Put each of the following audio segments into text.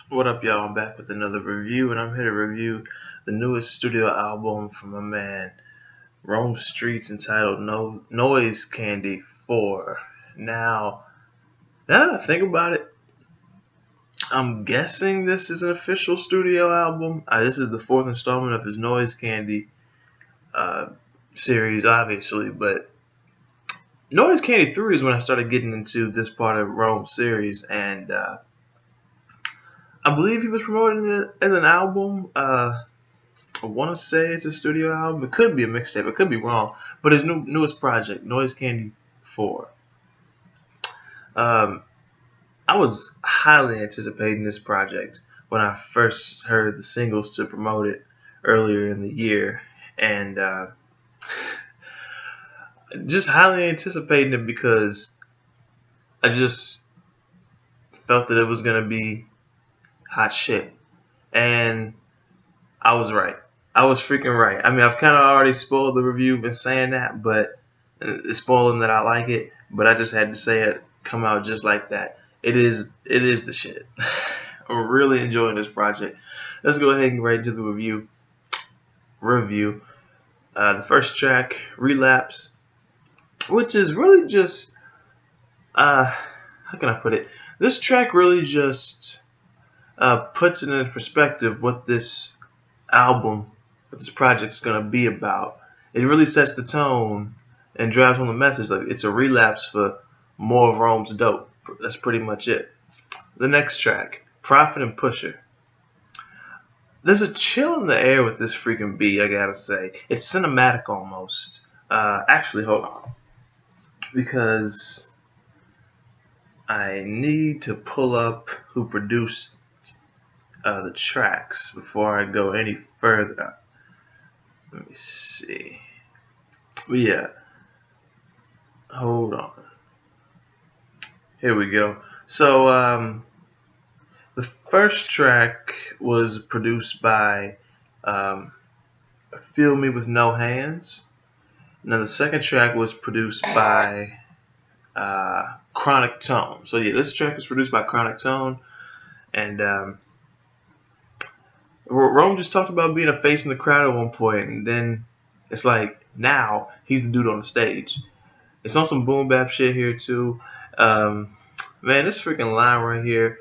What up, y'all? I'm back with another review, and I'm here to review the newest studio album from my man Streetz entitled Noise Candy 4. Now that I think about it, I'm guessing this is an official studio album. This is the fourth installment of his Noise Candy uh, series, obviously, but Noise Candy 3 is when I started getting into this part of Rome's series, and I believe he was promoting it as an album. I want to say it's a studio album. It could be a mixtape. It could be wrong. But his newest project, Noise Candy 4. Um, I was highly anticipating this project when I first heard the singles to promote it earlier in the year. And just highly anticipating it because I just felt that it was going to be hot shit. And I was right. I was freaking right. I mean, I've kind of already spoiled the review in saying that, but it's spoiling that I like it. But I just had to say it come out just like that. It is the shit. I'm really enjoying this project. Let's go ahead and get right into the review. The first track, Relapse, which is really just how can I put it? This track really just puts it in perspective what this album, what this project's gonna be about. It really sets the tone and drives home the message. Like, it's a relapse for more of Rome's dope. That's pretty much it. The next track, Prophet and Pusher. There's a chill in the air with this freaking beat, I gotta say. It's cinematic almost. Actually, hold on. Because I need to pull up who produced the tracks before I go any further. Let me see. But yeah, hold on. Here we go. So the first track was produced by Feel Me With No Hands. Now the second track was produced by Chronic Tone. So yeah, this track was produced by Chronic Tone, and Rome just talked about being a face in the crowd at one point, and then it's like now he's the dude on the stage. It's on some boom bap shit here too. Man, this freaking line right here,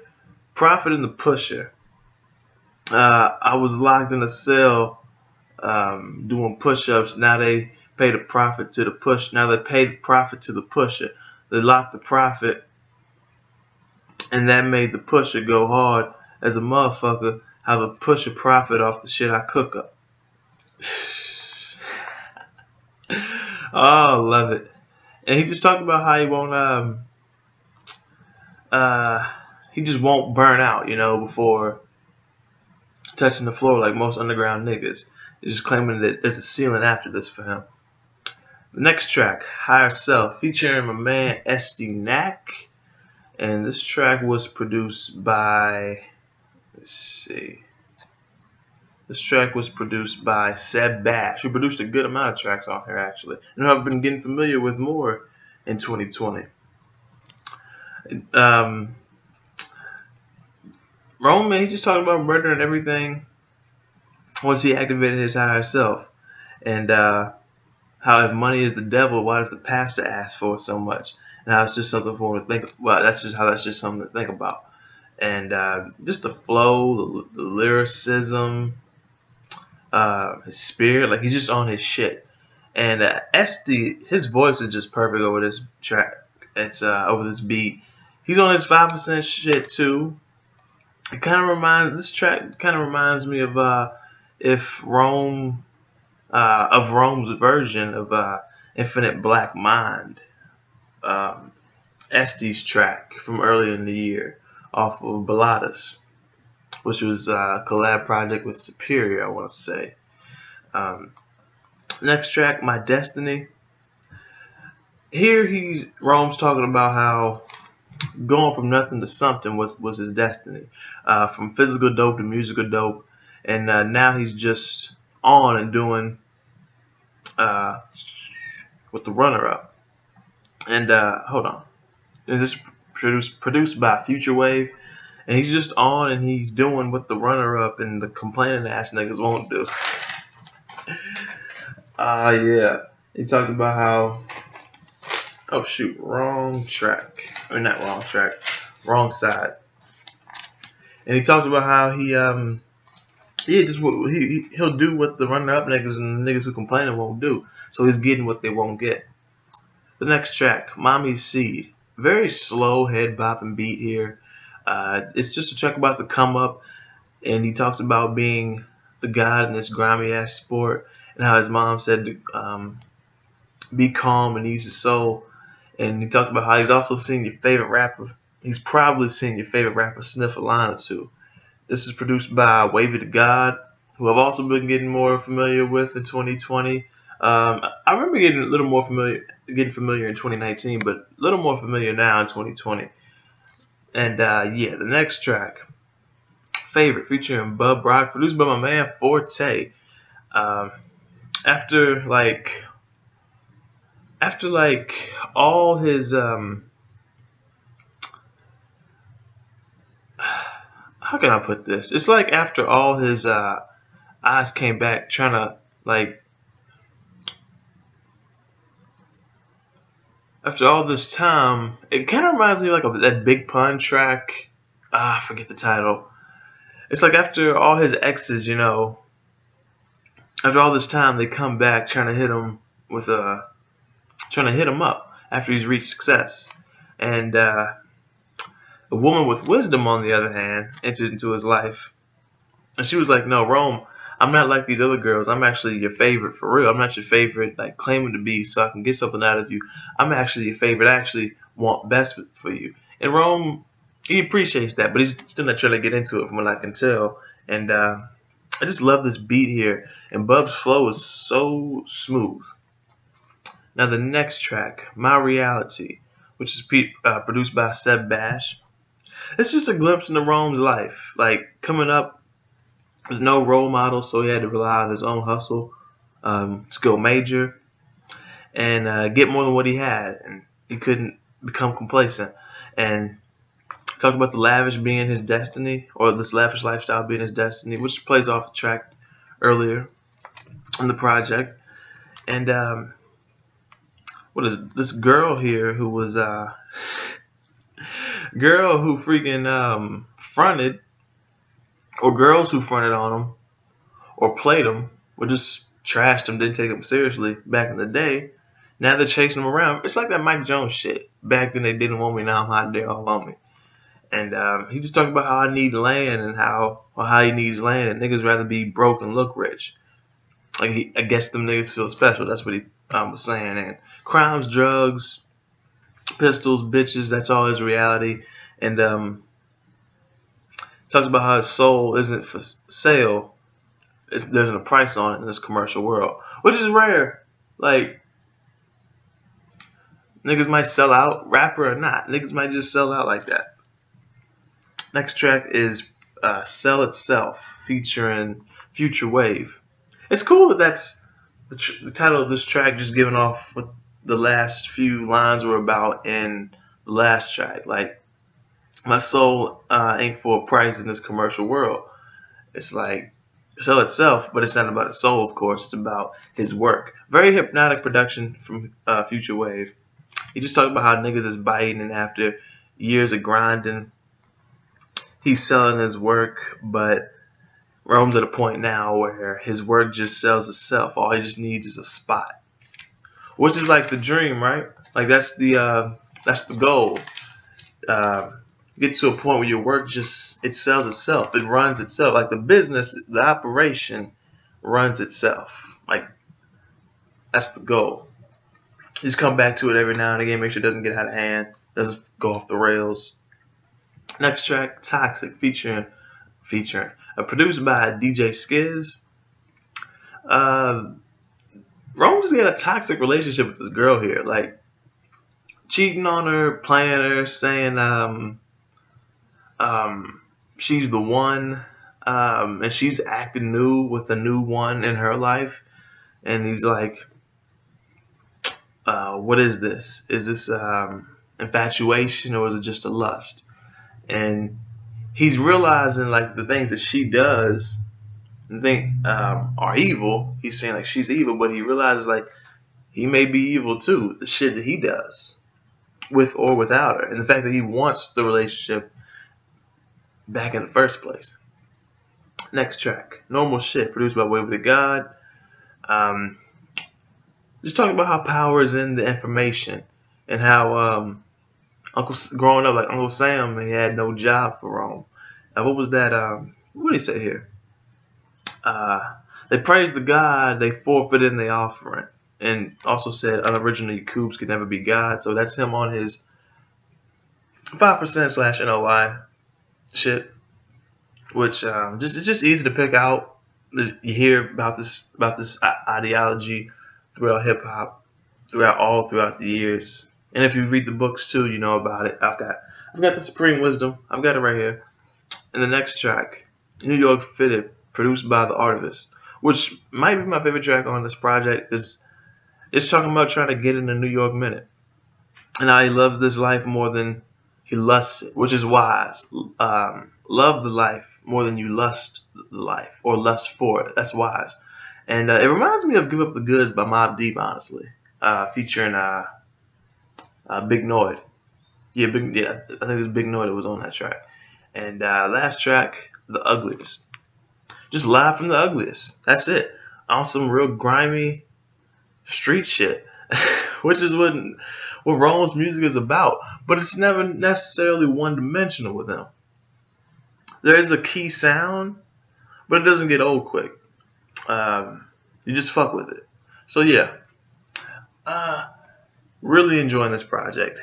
Prophet and the Pusher. I was locked in a cell doing push-ups. Now they pay the prophet to the push. Now they pay the prophet to the pusher. They locked the prophet, and that made the pusher go hard as a motherfucker. How the pusher profit off the shit I cook up. Oh, love it. And he just talked about how he just won't burn out, before touching the floor like most underground niggas. He's just claiming that there's a ceiling after this for him. The next track, Higher Self, featuring my man SD Knack. And this track was produced by, let's see. This track was produced by Seb Bash, who produced a good amount of tracks on here, actually, and who I've been getting familiar with more in 2020. Roman, he just talked about murder and everything once he activated his higher self. And how if money is the devil, why does the pastor ask for it so much? And how it's just something for him to think. Well, that's just something to think about. And just the flow, the lyricism, his spirit, like he's just on his shit. And SD, his voice is just perfect over this track. It's over this beat. He's on his 5% shit too. This track kind of reminds me of if Rome, of Rome's version of Infinite Black Mind, SD's track from earlier in the year off of Balladas, which was a collab project with Superior, I want to say. Next track, My Destiny. Here Rome's talking about how going from nothing to something was his destiny, from physical dope to musical dope, and now he's just on and doing with the runner-up. And hold on, and this produced by Future Wave, and he's just on and he's doing what the runner-up and the complaining ass niggas won't do. Yeah. He talked about how, oh shoot, wrong track. Or not wrong track, wrong side. And he talked about how he'll do what the runner-up niggas and the niggas who complaining won't do. So he's getting what they won't get. The next track, Mommy's Seed. Very slow head bopping beat here. It's just a track about the come up, and he talks about being the god in this grimy ass sport, and how his mom said to be calm and use your soul. And he talked about how he's also seen your favorite rapper. He's probably seen your favorite rapper sniff a line or two. This is produced by Wavy the God, who I've also been getting more familiar with in 2020. I remember getting a little more familiar in 2019, but a little more familiar now in 2020. And yeah, the next track, Favorite, featuring Bub Rock, produced by my man Forte. After all his how can I put this? It's like after all his eyes came back, trying to after all this time, it kind of reminds me of that Big Pun track. I forget the title. It's like after all his exes, after all this time, they come back trying to hit him up after he's reached success. And a woman with wisdom, on the other hand, entered into his life, and she was like, "No, Rome, I'm not like these other girls. I'm actually your favorite for real. I'm not your favorite, like claiming to be, so I can get something out of you. I'm actually your favorite. I actually want best for you." And Rome, he appreciates that, but he's still not trying to get into it, from what I can tell. And I just love this beat here, and Bub's flow is so smooth. Now the next track, My Reality, which is produced by Seb Bash. It's just a glimpse into Rome's life, like coming up with no role model, so he had to rely on his own hustle to go major and get more than what he had, and he couldn't become complacent. And talked about the lavish being his destiny, or this lavish lifestyle being his destiny, which plays off the track earlier in the project. And what is this girl here who was girl who freaking fronted, or girls who fronted on him or played him or just trashed him, didn't take him seriously back in the day. Now they're chasing him around. It's like that Mike Jones shit. Back then they didn't want me, now I'm hot, they're all on me. And he just talked about how I need land and how he needs land, and niggas rather be broke and look rich. Like I guess them niggas feel special. That's what he was saying. And crimes, drugs, pistols, bitches, that's all his reality. And talks about how his soul isn't for sale. There's a price on it in this commercial world, which is rare. Like, niggas might sell out, rapper or not. Niggas might just sell out like that. Next track is Sell Itself, featuring Future Wave. It's cool that that's the title of this track, just giving off what the last few lines were about in the last track. Like, my soul ain't for a price in this commercial world. It's like, Sell Itself, but it's not about his soul, of course. It's about his work. Very hypnotic production from Future Wave. He just talked about how niggas is biting, and after years of grinding, he's selling his work, but Rome's at a point now where his work just sells itself. All he just needs is a spot, which is like the dream, right? Like that's the goal. Get to a point where your work it sells itself. It runs itself. Like the business, the operation runs itself. Like that's the goal. Just come back to it every now and again. Make sure it doesn't get out of hand. Doesn't go off the rails. Next track, Toxic, featuring produced by DJ Skiz. Rome just got a toxic relationship with this girl here. Like, cheating on her, playing her, saying she's the one, and she's acting new with a new one in her life. And he's like, what is this? Is this infatuation, or is it just a lust? And he's realizing like the things that she does and think are evil. He's saying like she's evil, but he realizes like he may be evil too. The shit that he does, with or without her, and the fact that he wants the relationship back in the first place. Next track, Normal Shit, produced by Waverly God. Just talking about how power is in the information, and how growing up, like Uncle Sam, he had no job for Rome. What was that? What did he say here? They praised the God, they forfeited in the offering, and also said unoriginal cubes could never be God. So that's him on his 5% / NOI shit, which it's just easy to pick out. You hear about this ideology throughout hip hop, throughout the years, and if you read the books too, you know about it. I've got the Supreme Wisdom. I've got it right here. And the next track, New York Fitted, produced by the Artivist, which might be my favorite track on this project, because it's talking about trying to get in the New York minute, and how he loves this life more than he lusts it, which is wise. Love the life more than you lust the life or lust for it. That's wise. And it reminds me of Give Up the Goods by Mobb Deep, honestly, featuring Big Noid. I think it was Big Noid that was on that track. And last track, The Ugliest. Just live from The Ugliest. That's it. On some real grimy street shit, which is what Rome's music is about. But it's never necessarily one-dimensional with him. There is a key sound, but it doesn't get old quick. You just fuck with it. So yeah, really enjoying this project.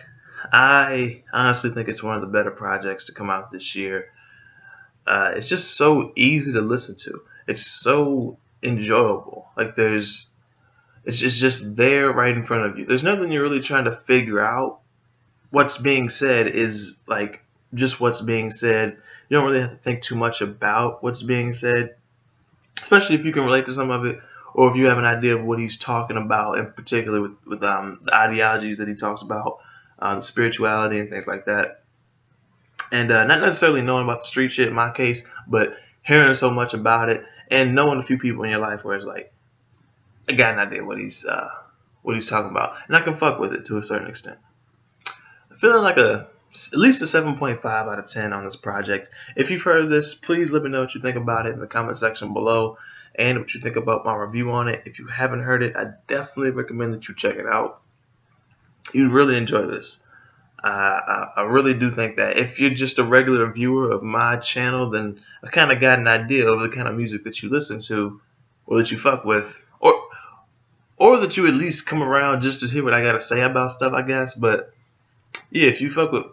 I honestly think it's one of the better projects to come out this year. It's just so easy to listen to. It's so enjoyable. Like it's just there right in front of you. There's nothing you're really trying to figure out. What's being said is like just what's being said. You don't really have to think too much about what's being said, especially if you can relate to some of it, or if you have an idea of what he's talking about, in particular with the ideologies that he talks about, the spirituality and things like that. And not necessarily knowing about the street shit in my case, but hearing so much about it and knowing a few people in your life where it's like, I got an idea what he's talking about, and I can fuck with it to a certain extent. I'm feeling like at least a 7.5 out of 10 on this project. If you've heard of this, please let me know what you think about it in the comment section below, and what you think about my review on it. If you haven't heard it, I definitely recommend that you check it out. You'd really enjoy this. I really do think that if you're just a regular viewer of my channel, then I kind of got an idea of the kind of music that you listen to, or that you fuck with, or that you at least come around just to hear what I got to say about stuff, I guess. But yeah, if you fuck with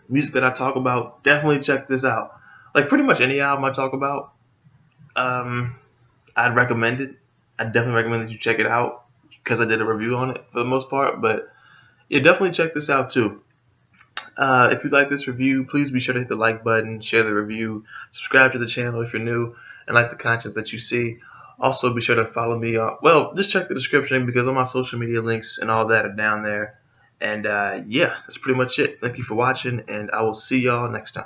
music that I talk about, definitely check this out. Like pretty much any album I talk about, I'd recommend it. I'd definitely recommend that you check it out, because I did a review on it for the most part. But yeah, definitely check this out too. If you like this review, please be sure to hit the like button, share the review, subscribe to the channel if you're new and like the content that you see. Also, be sure to follow me. Just check the description, because all my social media links and all that are down there. And yeah, that's pretty much it. Thank you for watching, and I will see y'all next time.